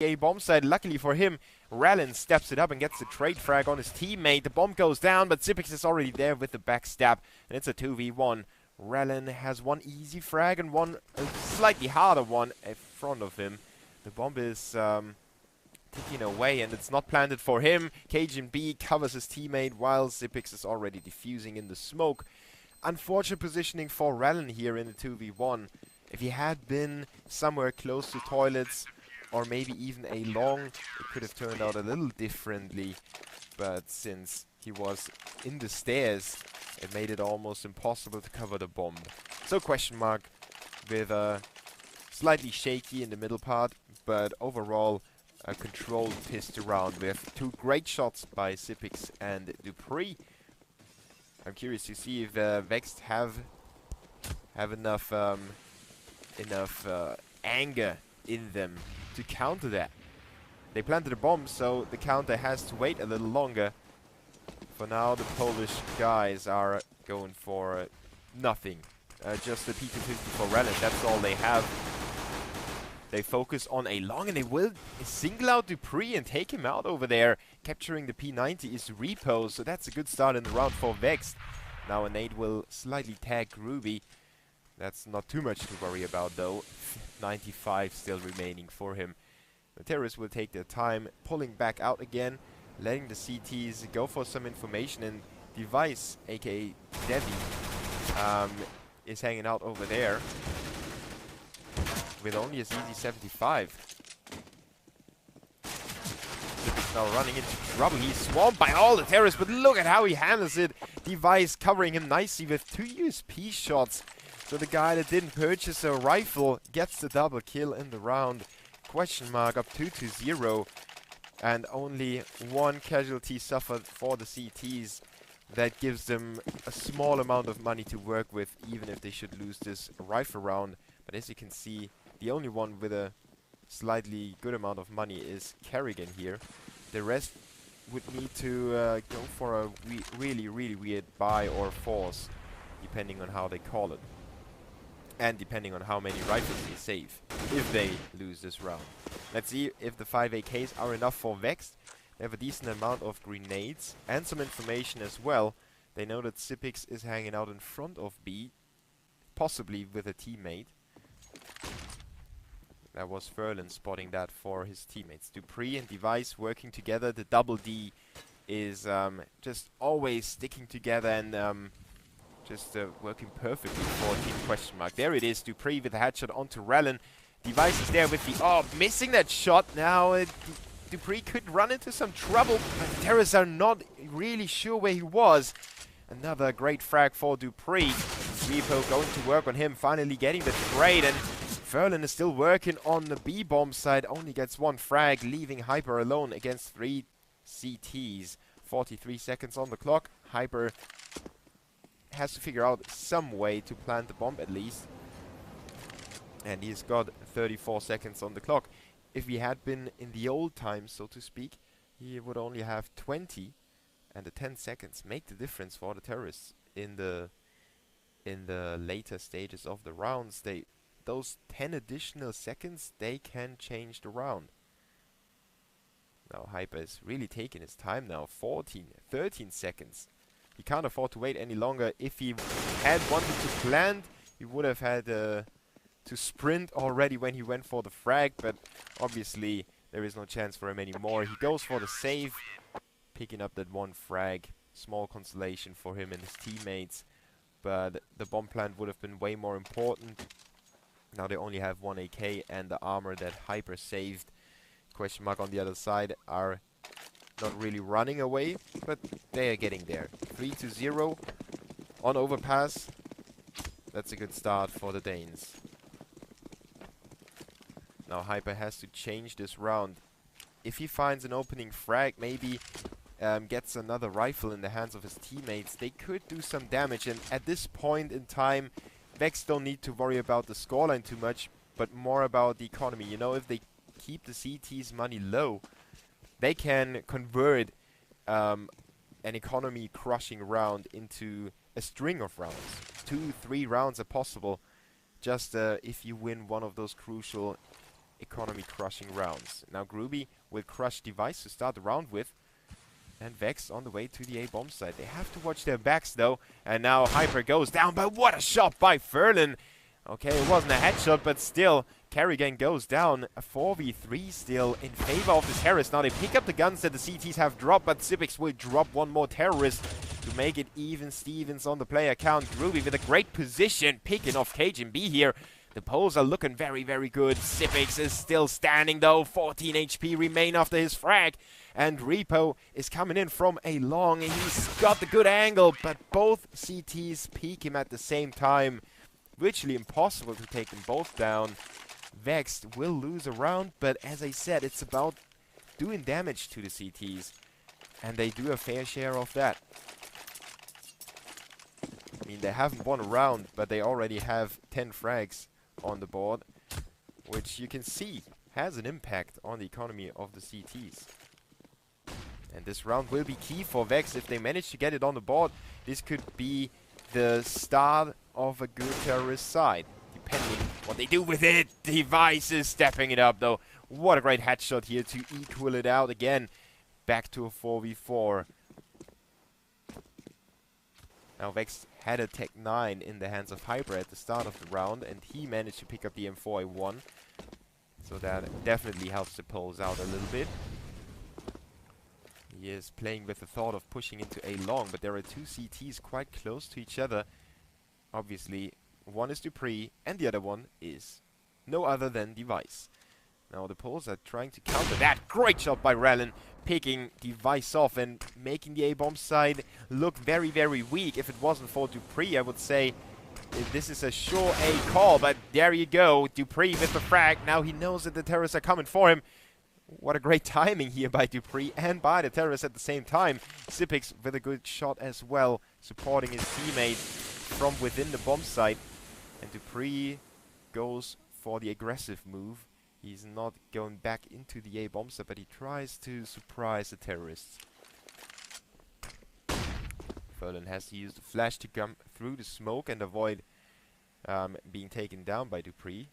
A bomb site. Luckily for him, Rallin steps it up and gets the trade frag on his teammate. The bomb goes down, but Zippix is already there with the backstab, and it's a 2v1. Rallin has one easy frag and one slightly harder one in front of him. The bomb is ticking away, and it's not planted for him. Cajun B covers his teammate while Zippix is already defusing in the smoke. Unfortunate positioning for Rallin here in the 2v1. If he had been somewhere close to toilets, or maybe even a long, it could have turned out a little differently. But since he was in the stairs, it made it almost impossible to cover the bomb. So question mark with slightly shaky in the middle part, but overall a controlled pissed around with two great shots by Zippix and Dupree. I'm curious to see if Vexed have enough anger in them to counter that. They planted a bomb, so the counter has to wait a little longer. For now, the Polish guys are going for nothing. Just the P250 for Relic, that's all they have. They focus on a long, and they will single out Dupree and take him out over there. Capturing the P90 is Repo, so that's a good start in the round for Vexed. Now a nade will slightly tag Ruby. That's not too much to worry about though. 95 still remaining for him. The terrorists will take their time, pulling back out again, letting the CTs go for some information, and Device, aka Devi, is hanging out over there with only a ZZ75. Zippix now running into trouble. He's swamped by all the terrorists, but look at how he handles it. Device covering him nicely with 2 USP shots. So the guy that didn't purchase a rifle gets the double kill in the round. Question mark up 2-0, and only one casualty suffered for the CTs. That gives them a small amount of money to work with, even if they should lose this rifle round. But as you can see, the only one with a slightly good amount of money is Kerrigan here. The rest would need to go for a really weird buy or force, depending on how they call it. And depending on how many rifles they save, if they lose this round. Let's see if the 5 AKs are enough for Vexed. They have a decent amount of grenades and some information as well. They know that Zippix is hanging out in front of B, possibly with a teammate. That was Ferlin spotting that for his teammates. Dupree and Device working together. The double D is just always sticking together and just working perfectly for Team Question Mark. There it is, Dupree with a headshot onto Rallin. Device is there with the... Oh, missing that shot. Now Dupree could run into some trouble, but the terrorists are not really sure where he was. Another great frag for Dupree. Repo going to work on him, finally getting the trade, and Ferlin is still working on the B-bomb side. Only gets one frag, leaving Hyper alone against 3 CTs. 43 seconds on the clock. Hyper has to figure out some way to plant the bomb at least. And he's got 34 seconds on the clock. If he had been in the old times, so to speak, he would only have 20, and the 10 seconds make the difference for the terrorists in the later stages of the rounds. Those 10 additional seconds, they can change the round. Now Hyper is really taking his time now. 13 seconds. He can't afford to wait any longer. If he had wanted to plant, he would have had to sprint already when he went for the frag, but obviously there is no chance for him anymore. He goes for the save, picking up that one frag. Small consolation for him and his teammates, but the bomb plant would have been way more important. Now they only have 1 AK and the armor that Hyper saved. Question mark on the other side are not really running away, but they are getting there. 3-0 on overpass. That's a good start for the Danes. Now Hyper has to change this round. If he finds an opening frag, maybe gets another rifle in the hands of his teammates, they could do some damage. And at this point in time, Vex don't need to worry about the scoreline too much, but more about the economy. You know, if they keep the CT's money low, they can convert an economy crushing round into a string of rounds. 2-3 rounds are possible, just if you win one of those crucial economy crushing rounds. Now Groovy will crush Device to start the round with. And Vex on the way to the A bomb site. They have to watch their backs though. And now Hyper goes down, but what a shot by Furlan. Okay, it wasn't a headshot, but still, Kerrigan goes down. A 4v3 still in favor of the terrorists. Now they pick up the guns that the CTs have dropped, but Sipix will drop one more terrorist to make it even Stevens on the player count. Groovy with a great position, picking off KGB here. The Poles are looking very, very good. Sipix is still standing though. 14 HP remain after his frag. And Repo is coming in from a long. He's got the good angle, but both CTs peek him at the same time. Virtually impossible to take them both down. Vexed will lose a round, but as I said, it's about doing damage to the CTs. And they do a fair share of that. I mean, they haven't won a round, but they already have 10 frags on the board, which you can see has an impact on the economy of the CTs. And this round will be key for Vex. If they manage to get it on the board, this could be the start of a good terrorist side, depending what they do with it. Device is stepping it up though. What a great headshot here to equal it out again. Back to a 4v4. Now Vex had a Tech 9 in the hands of Hyper at the start of the round, and he managed to pick up the M4A1. So that definitely helps the Poles out a little bit. He is playing with the thought of pushing into A long, but there are two CTs quite close to each other. Obviously, one is Dupree, and the other one is no other than Device. Now the Poles are trying to counter that. Great shot by Rallen, picking Device off and making the A-bomb side look very, very weak. If it wasn't for Dupree, I would say this is a sure A call, but there you go. Dupree with the frag. Now he knows that the terrorists are coming for him. What a great timing here by Dupree and by the terrorists at the same time. Sipix with a good shot as well, supporting his teammate from within the bomb site. And Dupree goes for the aggressive move. He's not going back into the A bomb site, but he tries to surprise the terrorists. Furlan has to use the flash to come through the smoke and avoid being taken down by Dupree.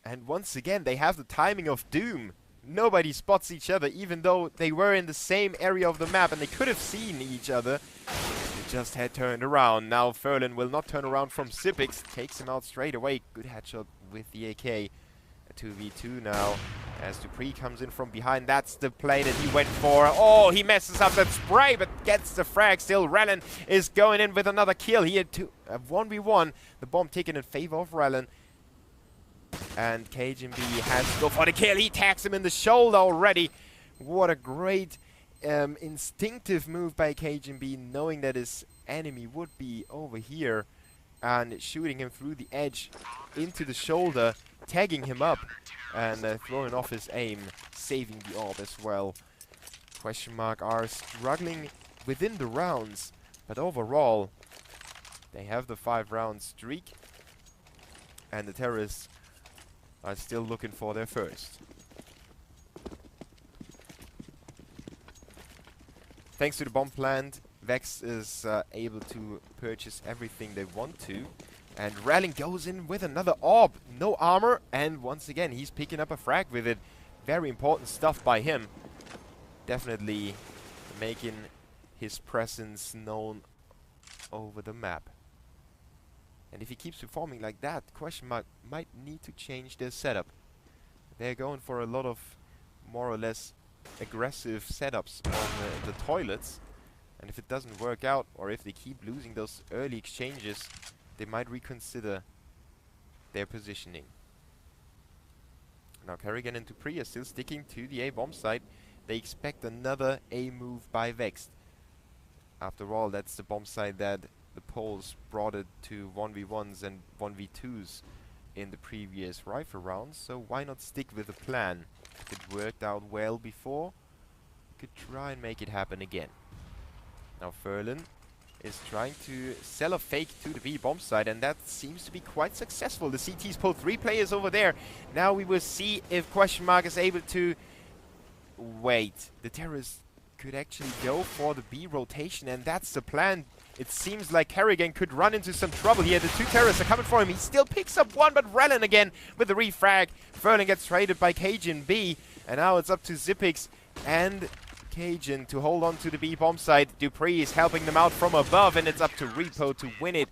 And once again, they have the timing of doom. Nobody spots each other, even though they were in the same area of the map and they could have seen each other. They just had turned around. Now Furlan will not turn around from Sipix. Takes him out straight away. Good headshot with the AK. A 2v2 now as Dupree comes in from behind. That's the play that he went for. Oh, he messes up that spray, but gets the frag still. Rallen is going in with another kill here to 1v1. The bomb taken in favor of Rallen. And KGB has to go for the kill. He tags him in the shoulder already. What a great instinctive move by KGB, knowing that his enemy would be over here and shooting him through the edge into the shoulder, tagging him up and throwing off his aim, saving the orb as well. Question mark are struggling within the rounds, but overall they have the 5-round streak and the terrorists are still looking for their first. Thanks to the bomb plant, Vex is able to purchase everything they want to. And Ralling goes in with another orb. No armor, and once again, he's picking up a frag with it. Very important stuff by him. Definitely making his presence known over the map. And if he keeps performing like that, question mark might need to change their setup. They're going for a lot of more or less aggressive setups on the toilets. And if it doesn't work out, or if they keep losing those early exchanges, they might reconsider their positioning. Now Kerrigan and Dupree are still sticking to the A bomb site. They expect another A move by Vexed. After all, that's the bomb site that the Poles brought it to 1v1s and 1v2s in the previous rifle rounds, so why not stick with the plan? If it worked out well before, you could try and make it happen again. Now Furlan is trying to sell a fake to the B bomb site, and that seems to be quite successful. The CT's pulled 3 players over there. Now we will see if question mark is able to wait. The terrorists could actually go for the B rotation, and that's the plan. it seems like Kerrigan could run into some trouble here. The two terrorists are coming for him. He still picks up one, but Relin again with the refrag. Furlan gets traded by Cajun B, and now it's up to Zippix and Cajun to hold on to the B bomb site. Dupree is helping them out from above, and it's up to Repo to win it,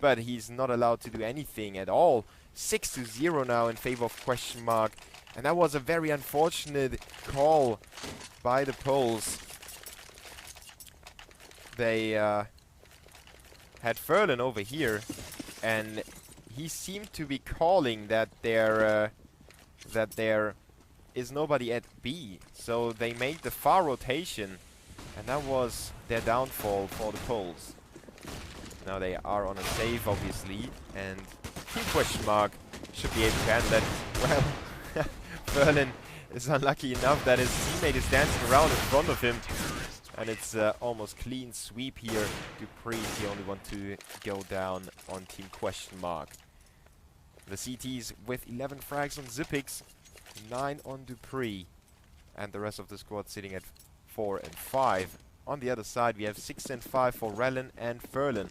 but he's not allowed to do anything at all. 6-0 now in favor of Question Mark, and that was a very unfortunate call by the Poles. They had Furlan over here, and he seemed to be calling that there is nobody at B, so they made the far rotation, and that was their downfall for the Poles. Now they are on a save, obviously, and Team Question Mark should be able to handle that. Well, Furlan is unlucky enough that his teammate is dancing around in front of him, and it's almost clean sweep here. Dupree is the only one to go down on Team Question Mark. The CTs with 11 frags on Zippix, 9 on Dupree, and the rest of the squad sitting at 4 and 5. On the other side, we have 6 and 5 for Relin and Furlan.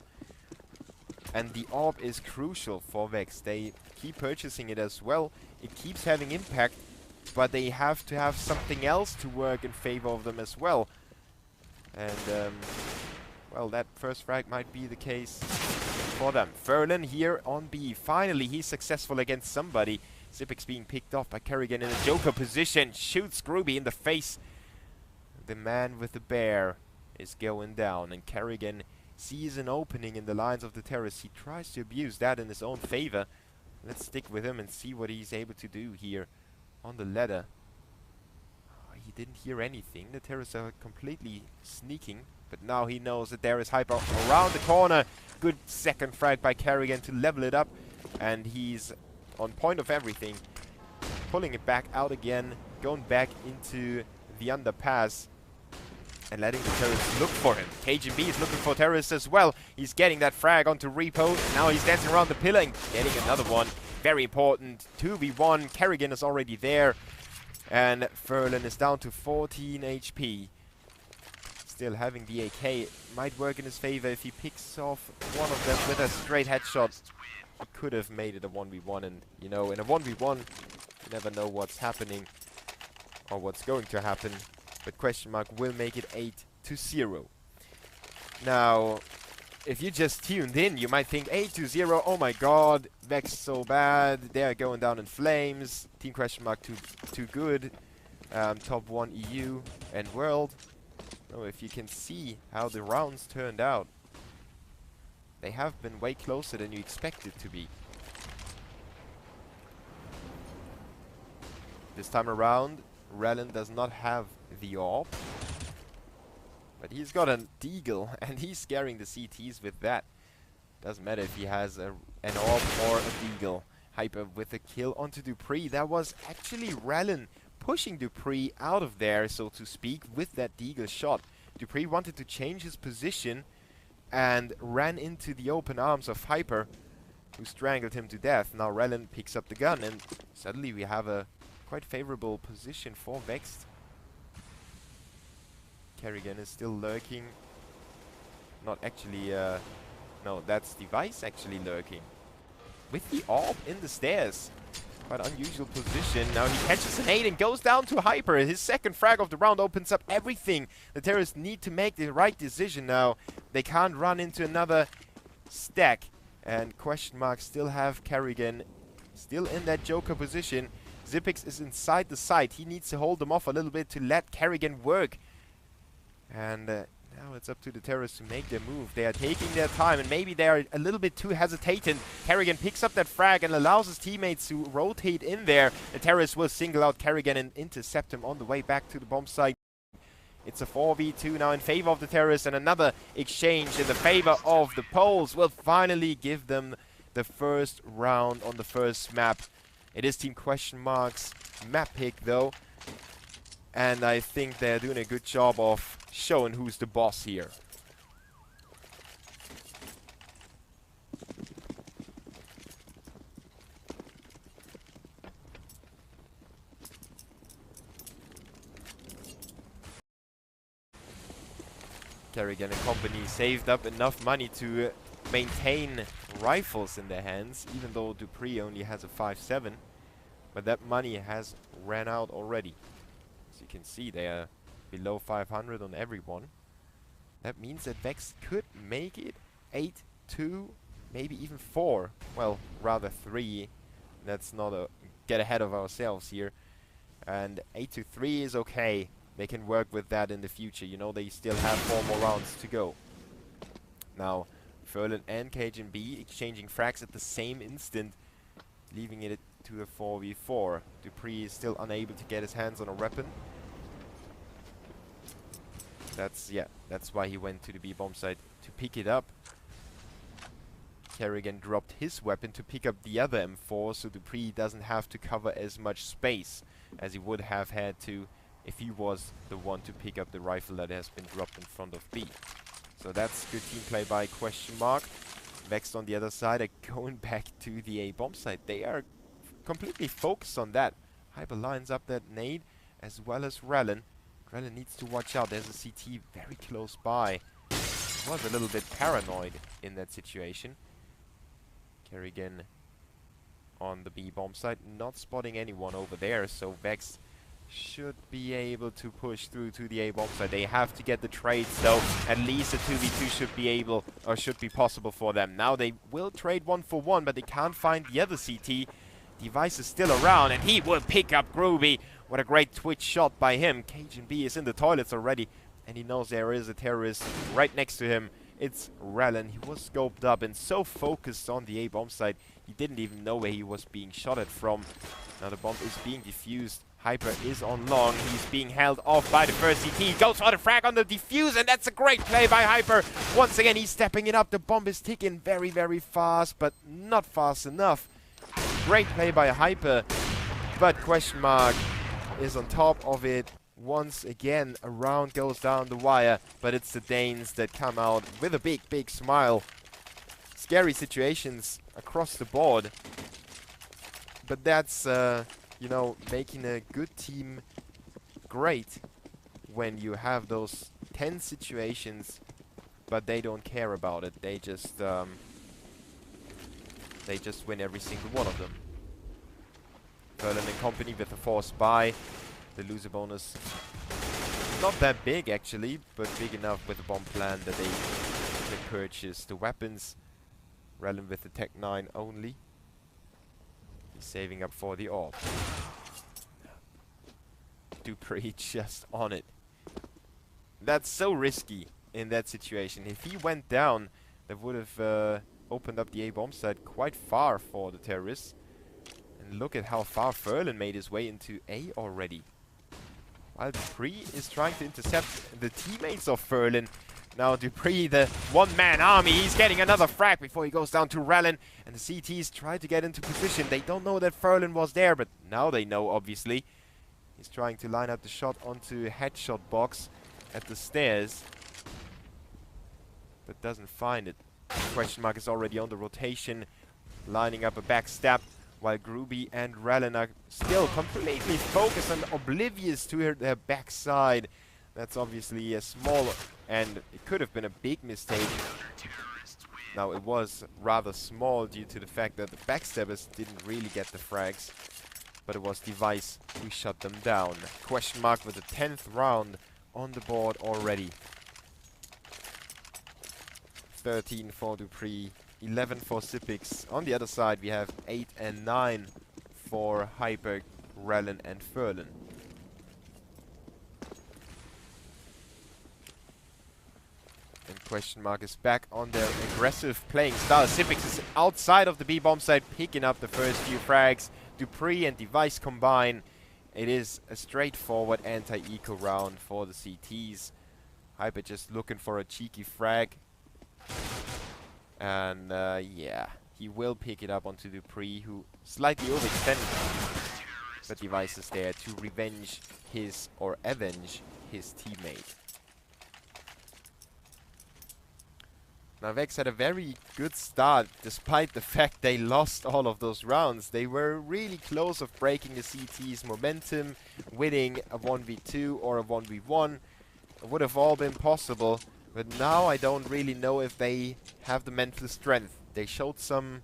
And the orb is crucial for Vex. They keep purchasing it as well. It keeps having impact, but they have to have something else to work in favor of them as well. And, well, that first frag might be the case for them. Furlan here on B. Finally, he's successful against somebody. Zippix being picked off by Kerrigan in a Joker position. Shoots Groovy in the face. The man with the bear is going down, and Kerrigan sees an opening in the lines of the terrace. He tries to abuse that in his own favor. Let's stick with him and see what he's able to do here on the ladder. Oh, he didn't hear anything. The terrace are completely sneaking, but now he knows that there is Hyper around the corner. Good second frag by Kerrigan to level it up, and he's on point of everything. Pulling it back out again, going back into the underpass, and letting the terrorists look for him. KGB is looking for terrorists as well. He's getting that frag onto Repo. Now he's dancing around the pillar and getting another one. Very important. 2v1. Kerrigan is already there. And Furlan is down to 14 HP. Still having the AK. Might work in his favor if he picks off one of them with a straight headshot. He could have made it a 1v1. And, you know, in a 1v1, you never know what's happening or what's going to happen. But Question Mark will make it 8-0. Now, if you just tuned in, you might think 8-0. Oh my god, Vex so bad. They're going down in flames. Team Question Mark too good. Top 1 EU and world. Oh, if you can see how the rounds turned out, they have been way closer than you expected to be. This time around, Relin does not have the orb, but he's got an deagle and he's scaring the CTs with that. Doesn't matter if he has an orb or a deagle. Hyper with a kill onto Dupree. That was actually Relin pushing Dupree out of there, so to speak, with that deagle shot. Dupree wanted to change his position and ran into the open arms of Hyper, who strangled him to death. Now Relin picks up the gun, and suddenly we have a quite favorable position for Vexed. Kerrigan is still lurking. Not actually, no, that's Device actually lurking. With the orb in the stairs. Quite unusual position. Now he catches an 8 and goes down to Hyper. His second frag of the round opens up everything. The terrorists need to make the right decision now. They can't run into another stack. And Question Mark still have Kerrigan still in that Joker position. Zippix is inside the site. He needs to hold them off a little bit to let Kerrigan work. And now it's up to the terrorists to make their move. They are taking their time, and maybe they are a little bit too hesitant. Kerrigan picks up that frag and allows his teammates to rotate in there. The terrorists will single out Kerrigan and intercept him on the way back to the bomb site. It's a 4v2 now in favor of the terrorists, and another exchange in the favor of the Poles will finally give them the first round on the first map. It is Team Question Mark's map pick, though. And I think they're doing a good job of showing who's the boss here. Kerrigan and company saved up enough money to maintain rifles in their hands, even though Dupree only has a 5.7. But that money has ran out already. As you can see, they are below 500 on everyone. That means that Vex could make it 8-2, maybe even 4. Well, rather 3. Let's not get ahead of ourselves here. And 8-3 is okay. They can work with that in the future. You know, they still have 4 more rounds to go. Now, Furlan and KGB exchanging frags at the same instant, leaving it to a 4v4. Dupree is still unable to get his hands on a weapon. That's why he went to the B-bomb site to pick it up. Kerrigan dropped his weapon to pick up the other M4, so Dupree doesn't have to cover as much space as he would have had to if he was the one to pick up the rifle that has been dropped in front of B. So that's good team play by Question Mark. Vexed on the other side are going back to the A-bomb site. They are completely focused on that. Hyper lines up that nade as well as Rellen. Rellen needs to watch out. There's a CT very close by. He was a little bit paranoid in that situation. Kerrigan on the B-bomb site, not spotting anyone over there, so Vex should be able to push through to the A-bomb site. They have to get the trades, though. At least a 2v2 should be able, or should be possible for them. Now they will trade 1-for-1, but they can't find the other CT. Device is still around, and he will pick up Groovy. What a great twitch shot by him. Cajun B is in the toilets already, and he knows there is a terrorist right next to him. It's Rellen. He was scoped up and so focused on the A-bomb site, he didn't even know where he was being shot at from. Now the bomb is being defused. Hyper is on long. He's being held off by the first CT. He goes for the frag on the defuse, and that's a great play by Hyper. Once again, he's stepping it up. The bomb is ticking very, very fast, but not fast enough. Great play by Hyper, but Question Mark is on top of it. Once again, a round goes down the wire, but it's the Danes that come out with a big, big smile. Scary situations across the board, but that's, you know, making a good team great when you have those tense situations, but they don't care about it. They just win every single one of them. Furlan and company with a forced buy. The loser bonus not that big actually, but big enough with a bomb plan that they can purchase the weapons. Rellen with the Tech 9 only. He's saving up for the AWP. Dupree just on it. That's so risky in that situation. If he went down, that would have opened up the A-bomb site quite far for the terrorists. And look at how far Furlan made his way into A already. While Dupree is trying to intercept the teammates of Furlan. Now Dupree, the one-man army, he's getting another frag before he goes down to Rellen. And the CTs try to get into position. They don't know that Furlan was there, but now they know, obviously. He's trying to line up the shot onto a headshot box at the stairs, but doesn't find it. Question Mark is already on the rotation, lining up a backstab, while Groovy and Rellen are still completely focused and oblivious to their backside. That's obviously a small, and it could have been a big mistake. Now it was rather small due to the fact that the backstabbers didn't really get the frags, but it was Device who shut them down. Question Mark with the 10th round on the board already. 13 for Dupree, 11 for Sipix. On the other side we have 8 and 9 for Hyper, Rellen and Furlan. And Question Mark is back on their aggressive playing style. Sipix is outside of the B-bomb site, picking up the first few frags. Dupree and Device combine. It is a straightforward anti-eco round for the CTs. Hyper just looking for a cheeky frag. And yeah, he will pick it up onto Dupree, who slightly overextended. But Device is there to revenge his, or avenge his teammate. Now Vex had a very good start, despite the fact they lost all of those rounds. They were really close of breaking the CT's momentum, winning a 1v2 or a 1v1. It would have all been possible, But now I don't really know if they have the mental strength. They showed some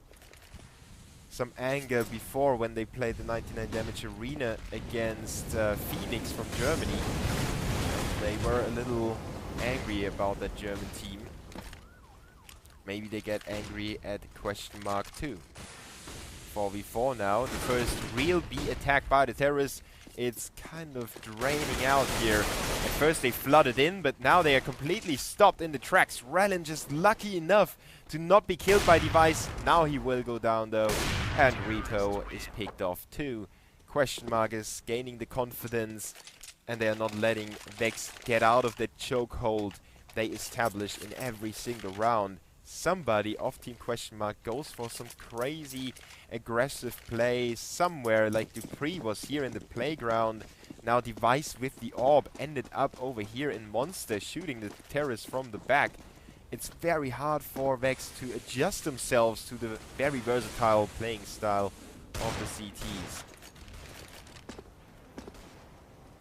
anger before when they played the 99 Damage Arena against Phoenix from Germany. They were a little angry about that German team. Maybe they get angry at question mark too. 4v4 now. The first real B attack by the terrorists. It's kind of draining out here. At first they flooded in, but now they are completely stopped in the tracks. Rellin just lucky enough to not be killed by Device. Now he will go down though. And Repo is picked off too. Question mark is gaining the confidence, and they are not letting Vex get out of the chokehold they established in every single round. Somebody off team question mark goes for some crazy aggressive play somewhere, like Dupree was here in the playground. Now Device with the orb ended up over here in Monster, shooting the terrorists from the back. It's very hard for Vex to adjust themselves to the very versatile playing style of the CTs.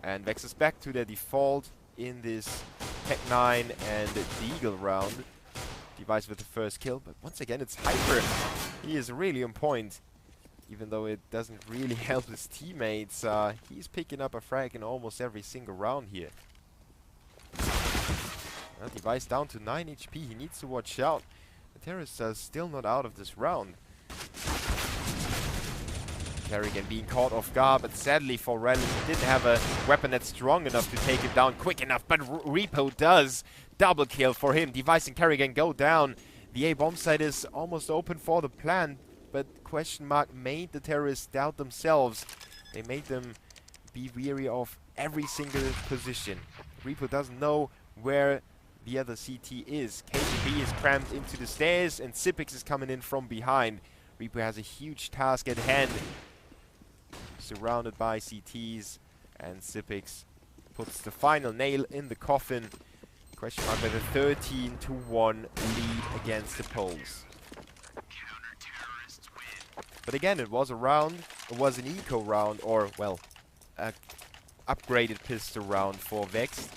And Vex is back to their default in this Tech 9 and Deagle round. Device with the first kill, but once again it's Hyper. He is really on point, even though it doesn't really help his teammates. He's picking up a frag in almost every single round here. Device down to 9 HP, he needs to watch out. The terrorists are still not out of this round. Kerrigan being caught off guard, but sadly for Rellin, he didn't have a weapon that's strong enough to take him down quick enough, but Repo does. Double kill for him. Device and Kerrigan go down. The A bomb site is almost open for the plant, but question mark made the terrorists doubt themselves. They made them be weary of every single position. Repo doesn't know where the other CT is. KGB is crammed into the stairs, and Sipix is coming in from behind. Repo has a huge task at hand. Surrounded by CTs, and Sipix puts the final nail in the coffin. Question mark with a 13-1 lead against the Poles. But again, it was a round. It was an eco round, or well, a upgraded pistol round for Vex,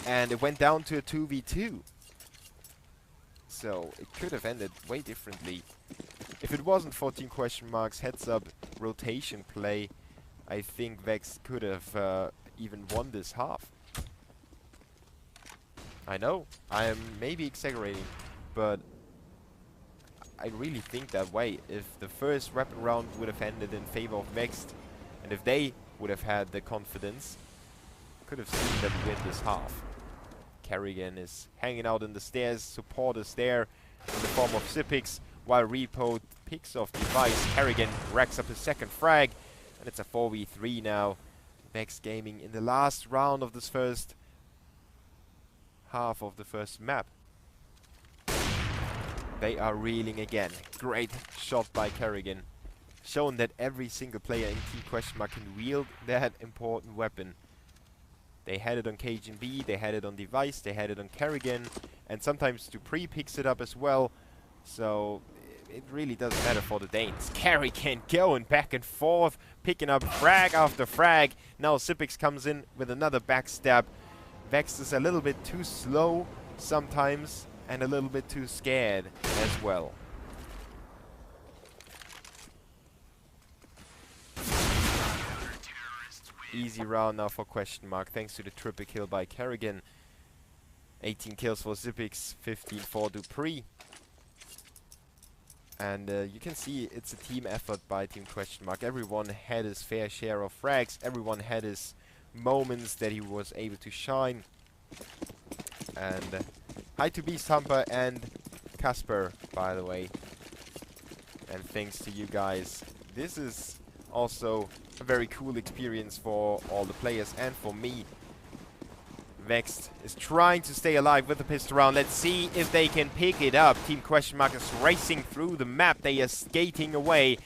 and it went down to a 2v2. So it could have ended way differently. If it wasn't 14 question marks heads up rotation play, I think Vex could have even won this half. I know, I am maybe exaggerating, but I really think that way. If the first rapid round would have ended in favor of Vex, and if they would have had the confidence, could have seen them win this half. Kerrigan is hanging out in the stairs, support is there in the form of Sipix, while Repo picks off Device. Kerrigan racks up his second frag, and it's a 4v3 now. Vex Gaming in the last round of this first half of the first map. They are reeling again. Great shot by Kerrigan. Shown that every single player in Team Question Mark can wield that important weapon. They had it on KGB, they had it on Device, they had it on Kerrigan, and sometimes Dupree picks it up as well. So it really doesn't matter for the Danes. Kerrigan going back and forth, picking up frag after frag. Now Sipix comes in with another backstab. Vex is a little bit too slow sometimes, and a little bit too scared as well. Easy round now for question mark, thanks to the triple kill by Kerrigan. 18 kills for Sipix, 15 for Dupree. And you can see it's a team effort by Team Question Mark. Everyone had his fair share of frags. Everyone had his moments that he was able to shine. And hi to Beast Humper and Casper, by the way. And thanks to you guys. This is also a very cool experience for all the players and for me. Vexed is trying to stay alive with the pistol round. Let's see if they can pick it up. Team Question Mark is racing through the map. They are skating away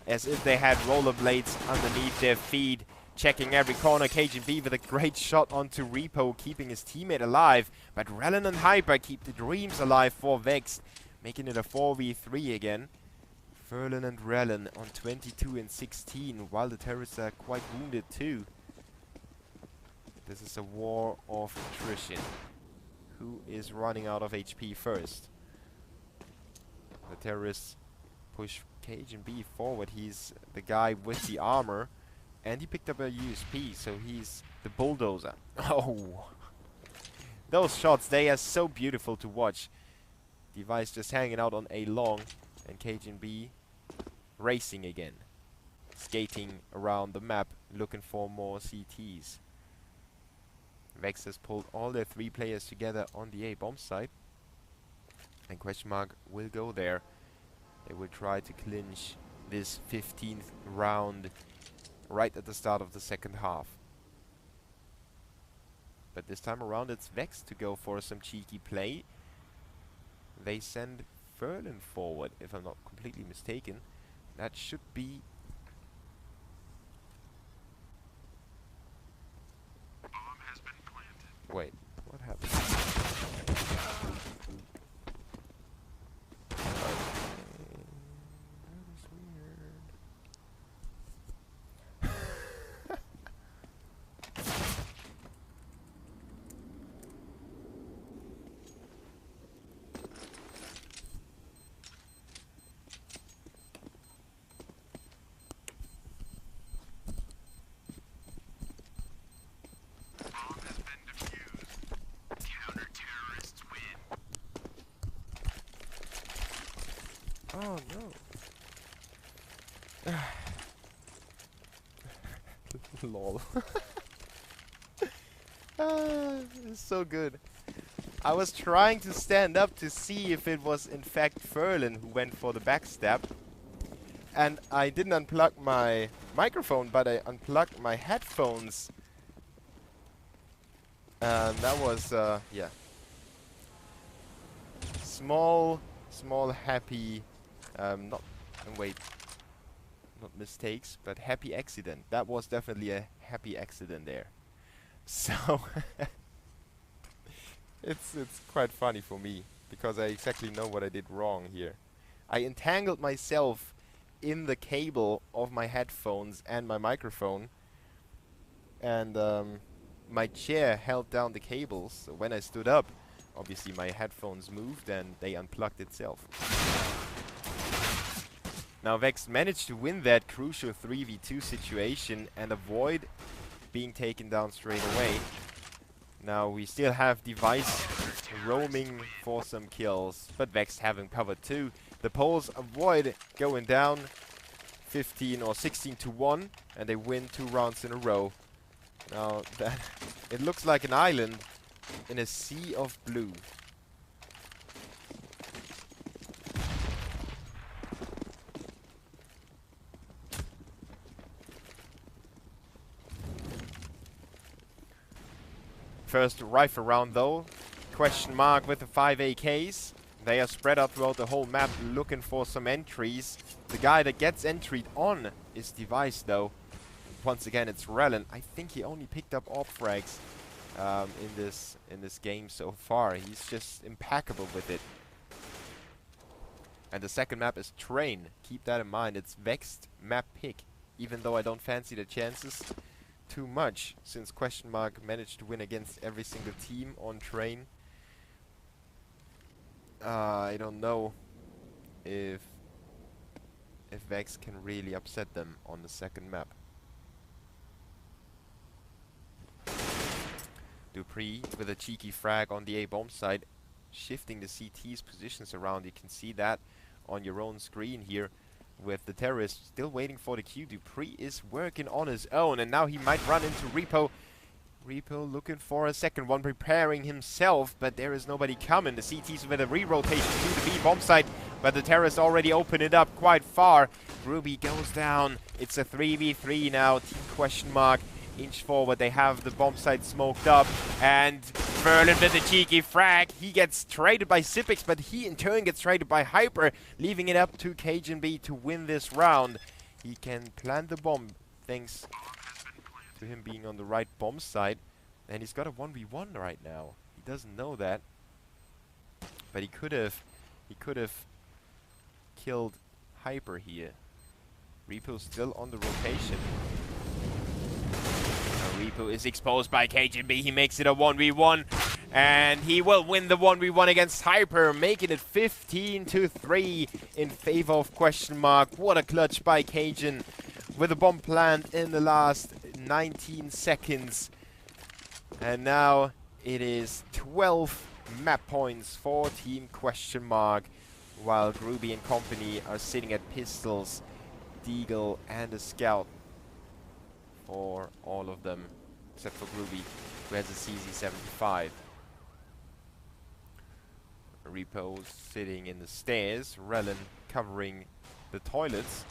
as if they had rollerblades underneath their feet. Checking every corner. KGB with a great shot onto Repo, keeping his teammate alive. But Rellin and Hyper keep the dreams alive for Vexed, making it a 4v3 again. Ferlin and Rellin on 22 and 16, while the terrorists are quite wounded too. This is a war of attrition. who is running out of HP first. The terrorists push KGB forward. He's the guy with the armor. And he picked up a USP, so he's the bulldozer. Oh! Those shots, they are so beautiful to watch. Device just hanging out on A long. And KGB racing again. Skating around the map, looking for more CTs. Vex has pulled all their 3 players together on the A bomb site. And question mark will go there. They will try to clinch this 15th round right at the start of the second half. But this time around it's Vex to go for some cheeky play. They send Ferlin forward, if I'm not completely mistaken. That should be... Bomb has been planted. Wait, what happened? Oh no. Lol. It's so good. I was trying to stand up to see if it was in fact Ferlin who went for the backstab. And I didn't unplug my microphone, but I unplugged my headphones. And that was, yeah. Small happy, not mistakes, but happy accident. That was definitely a happy accident there. So, it's quite funny for me, because I exactly know what I did wrong here. I entangled myself in the cable of my headphones and my microphone, and my chair held down the cables. So when I stood up, obviously my headphones moved and they unplugged itself. Now Vex managed to win that crucial 3v2 situation and avoid being taken down straight away. Now we still have Device roaming for some kills, but Vex having cover too. The Poles avoid going down 15 or 16 to 1, and they win 2 rounds in a row. Now that it looks like an island in a sea of blue. First rifle round though. Question mark with the 5 AKs. They are spread out throughout the whole map looking for some entries. The guy that gets entried on is Device though. Once again it's Relin. I think he only picked up AWP frags in this game so far. He's just impeccable with it. And the second map is Train. Keep that in mind. It's Vexed map pick. Even though I don't fancy the chances too much, since question mark managed to win against every single team on Train. I don't know if Vex can really upset them on the second map. Dupree with a cheeky frag on the A bomb side, shifting the CT's positions around. You can see that on your own screen here, with the terrorist still waiting for the Q. Dupree is working on his own, and now he might run into Repo. Repo looking for a second one, preparing himself, but there is nobody coming. The CT's with a re-rotation to the B bomb site, but the terrorists already opened it up quite far. Ruby goes down. It's a 3v3 now. Team question mark inch forward. They have the bomb site smoked up, and Ferlin with a cheeky frag. He gets traded by Sipix, but he in turn gets traded by Hyper, leaving it up to KGB to win this round. He can plant the bomb thanks to him being on the right bomb site, and he's got a 1v1 right now. He doesn't know that, but he could have killed Hyper here. Repo's still on the rotation. Repo is exposed by KGB. He makes it a 1v1. And he will win the 1v1 against Hyper, making it 15-3 in favor of Question Mark. What a clutch by Cajun with a bomb plant in the last 19 seconds. And now it is 12 map points for Team Question Mark, while Groovy and company are sitting at pistols, Deagle and a scout for all of them, except for Groovy, who has a CZ75. Repo sitting in the stairs, Relin covering the toilets,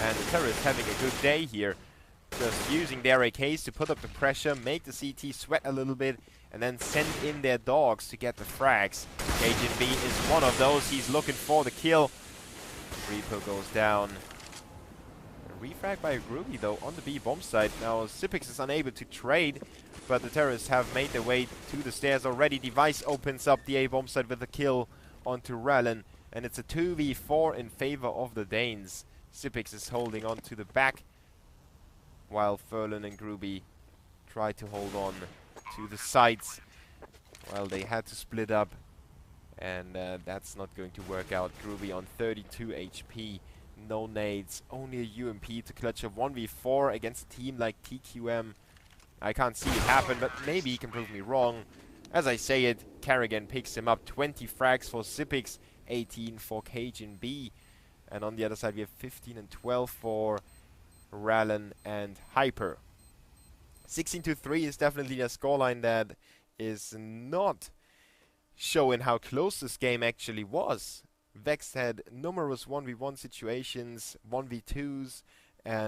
and the terrorists having a good day here. Just using their AKs to put up the pressure, make the CT sweat a little bit, and then send in their dogs to get the frags. Agent B is one of those. He's looking for the kill. Repo goes down. A refrag by Groovy though on the B bomb site. Now Sipix is unable to trade, but the terrorists have made their way to the stairs already. Device opens up the A bomb site with a kill onto Rallen, and it's a 2v4 in favor of the Danes. Sipix is holding on to the back, while Furlan and Groovy try to hold on to the sides. Well, they had to split up, and that's not going to work out. Groovy on 32 HP, no nades, only a UMP to clutch a 1v4 against a team like TQM. I can't see it happen, but maybe he can prove me wrong. As I say it, Carrigan picks him up. 20 frags for Sipix, 18 for Cajun B. And on the other side, we have 15 and 12 for Rallen and Hyper. 16-3 is definitely a scoreline that is not showing how close this game actually was. Vexed had numerous 1v1 situations, 1v2s, and